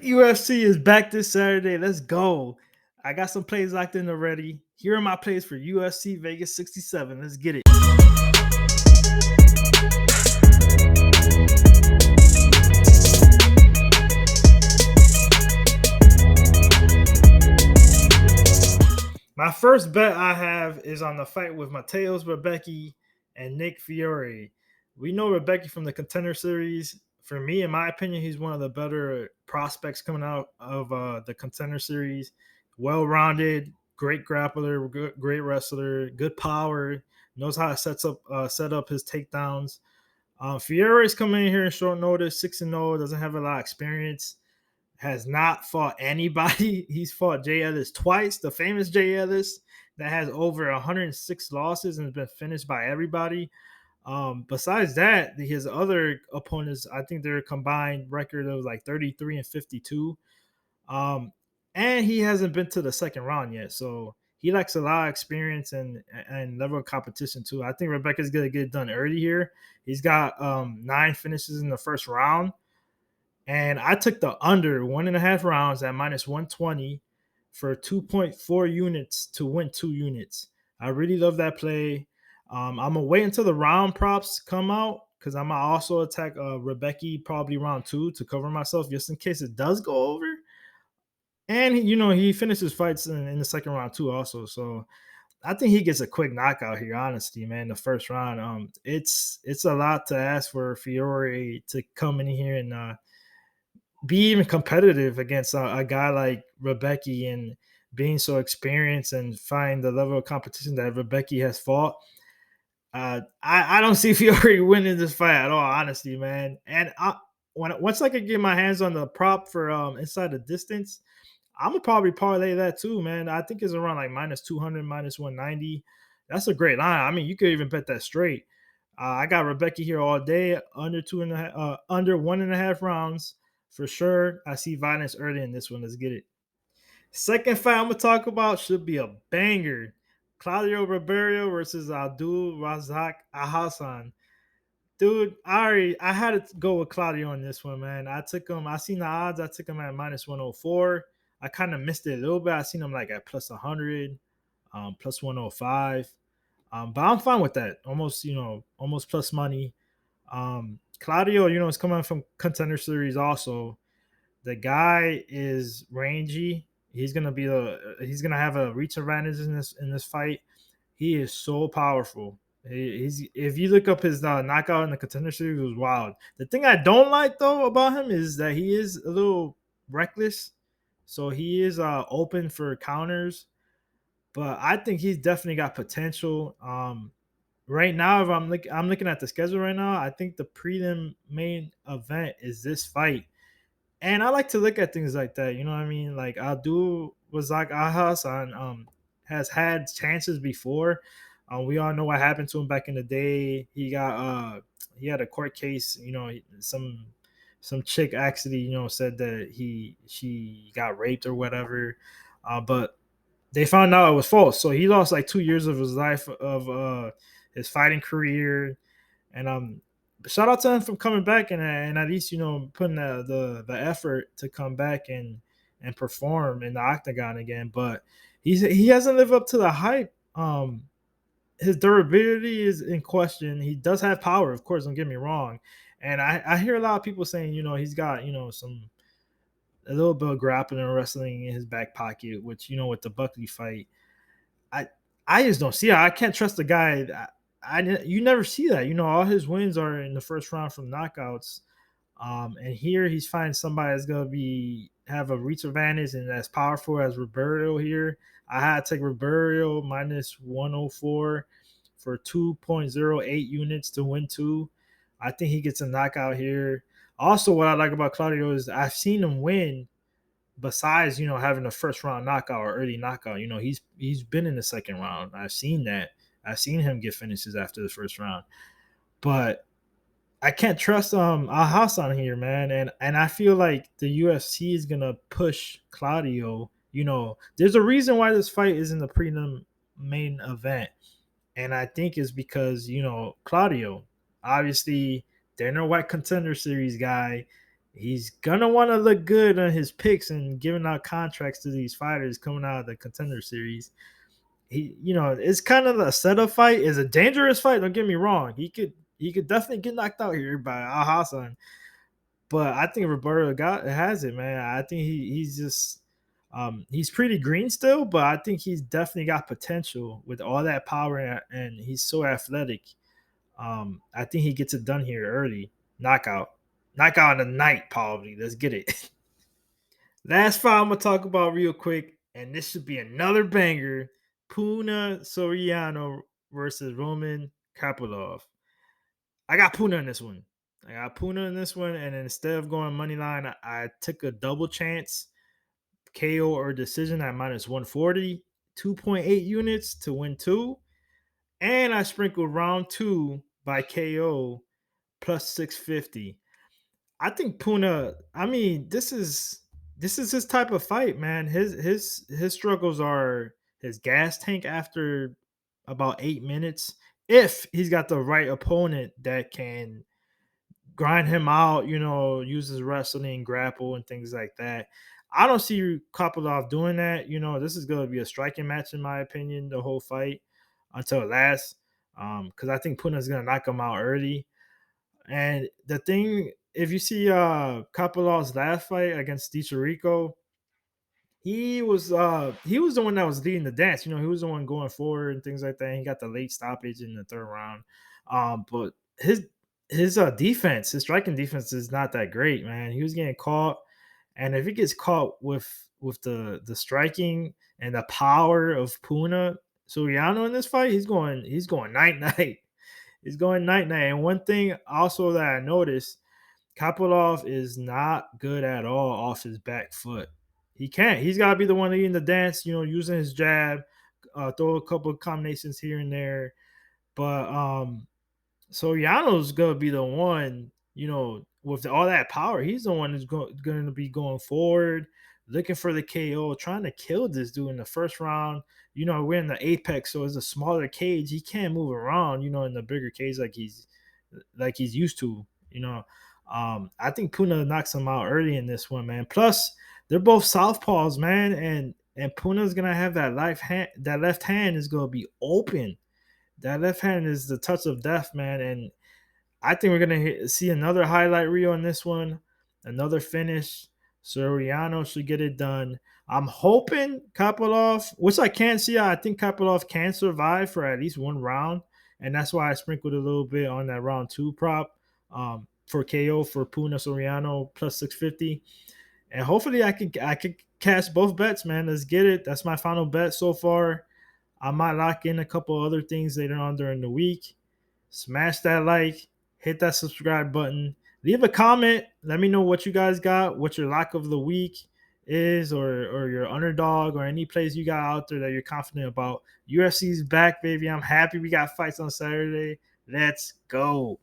UFC is back this Saturday. Let's go. I got some plays locked in already. Here are my plays for UFC Vegas 67. Let's get it. My first bet I have is on the fight with Mateos Rebecki and Nick Fiore. We know Rebecki from the Contender Series. For me, in my opinion, he's one of the better prospects coming out of the Contender Series. Well-rounded, great grappler, great wrestler, good power, knows how to set up his takedowns. Fiore is coming in here in short notice, 6-0, doesn't have a lot of experience, has not fought anybody. He's fought Jay Ellis twice, the famous Jay Ellis that has over 106 losses and has been finished by everybody. Besides that, his other opponents, I think their combined record of like 33 and 52. And he hasn't been to the second round yet. So he lacks a lot of experience and level of competition too. I think Rebecca's gonna get it done early here. He's got 9 finishes in the first round. And I took the under 1.5 rounds at minus 120 for 2.4 units to win 2 units. I really love that play. I'm gonna wait until the round props come out because I'm gonna also attack Rebecki probably round 2 to cover myself just in case it does go over. And he finishes fights in the second round too, also. So I think he gets a quick knockout here. Honestly, man, the first round. It's a lot to ask for Fiore to come in here and be even competitive against a guy like Rebecki and being so experienced and find the level of competition that Rebecki has fought. I don't see Fiore winning this fight at all, honestly, man. And once I could get my hands on the prop for inside the distance, I'm gonna probably parlay that too, man. I think it's around like minus 200, minus 190. That's a great line. I mean, you could even bet that straight. I got Rebecki here all day, under 2.5, under 1.5 rounds for sure. I see violence early in this one. Let's get it. Second fight I'm gonna talk about should be a banger. Claudio Ribeiro versus Abdul Razak Alhassan. Dude, I had to go with Claudio on this one, man. I took him. I seen the odds. I took him at minus 104. I kind of missed it a little bit. I seen him like at plus 100, plus 105. But I'm fine with that. Almost plus money. Claudio, is coming from Contender Series also. The guy is rangy. He's gonna have a reach advantage in this fight. He is so powerful. He's if you look up his knockout in the Contender Series, it was wild. The thing I don't like though about him is that he is a little reckless. So he is open for counters, but I think he's definitely got potential. Right now, if I'm looking at the schedule right now, I think the prelim main event is this fight. And I like to look at things like that. You know what I mean? Like Abdul was like Alhassan has had chances before. We all know what happened to him back in the day. He had a court case. Some chick actually said that she got raped or whatever. But they found out it was false. So he lost like 2 years of his life of his fighting career. And shout out to him for coming back and at least putting the effort to come back and perform in the octagon again. But he hasn't lived up to the hype. His durability is in question. He does have power, of course. Don't get me wrong. And I hear a lot of people saying he's got some a little bit of grappling and wrestling in his back pocket, which with the Buckley fight, I I just don't see it. I can't trust the guy. You never see that. All his wins are in the first round from knockouts. And here he's finding somebody that's gonna have a reach advantage and as powerful as Ribeiro here. I had to take Ribeiro minus 104 for 2.08 units to win 2. I think he gets a knockout here. Also, what I like about Claudio is I've seen him win besides having a first round knockout or early knockout. He's been in the second round. I've seen that. I've seen him get finishes after the first round. But I can't trust Alhassan here, man. And I feel like the UFC is gonna push Claudio. There's a reason why this fight is in the prelim main event. And I think it's because, Claudio, obviously, they're no white Contender Series guy. he's gonna want to look good on his picks and giving out contracts to these fighters coming out of the contender series. It's kind of a setup fight. It's a dangerous fight. Don't get me wrong. He could definitely get knocked out here by Alhassan. But I think Ribeiro has it, man. I think he's just he's pretty green still, but I think he's definitely got potential with all that power and he's so athletic. I think he gets it done here early. Knockout in the night, probably. Let's get it. Last fight I'm gonna talk about real quick, and this should be another banger: Puna Soriano versus Roman Kopylov. I got Puna in this one. And instead of going money line, I took a double chance KO or decision at minus 140, 2.8 units to win two, and I sprinkled round two by KO plus 650. I think Puna. I mean, this is his type of fight, man. His struggles are his gas tank after about 8 minutes. If he's got the right opponent that can grind him out, uses wrestling, grapple, and things like that. I don't see Kopylov doing that. This is going to be a striking match, in my opinion, the whole fight until it lasts. Because I think Puna's going to knock him out early. And the thing, if you see Kopilov's last fight against Rico, he was the one that was leading the dance. He was the one going forward and things like that. And he got the late stoppage in the third round. But his striking defense is not that great, man. He was getting caught, and if he gets caught with the striking and the power of Puna Soriano in this fight, he's going night night. He's going night night. And one thing also that I noticed, Kopylov is not good at all off his back foot. He can't. He's got to be the one leading the dance. Using his jab, throw a couple of combinations here and there. But so Yano's gonna be the one, with all that power. He's the one who's going to be going forward, looking for the KO, trying to kill this dude in the first round. We're in the apex, so it's a smaller cage. He can't move around, in the bigger cage like he's used to. I think Puna knocks him out early in this one, man. Plus, they're both southpaws, man, and Puna's gonna have that left hand. That left hand is gonna be open. That left hand is the touch of death, man. And I think we're gonna see another highlight reel in this one, another finish. Soriano should get it done. I'm hoping Kopylov, which I can't see. I think Kopylov can survive for at least one round, and that's why I sprinkled a little bit on that round two prop for KO for Puna Soriano plus 650. And hopefully I could cash both bets, man. Let's get it. That's my final bet so far. I might lock in a couple other things later on during the week. Smash that like, hit that subscribe button, leave a comment. Let me know what you guys got, what your lock of the week is, or your underdog, or any plays you got out there that you're confident about. UFC's back, baby. I'm happy we got fights on Saturday. Let's go.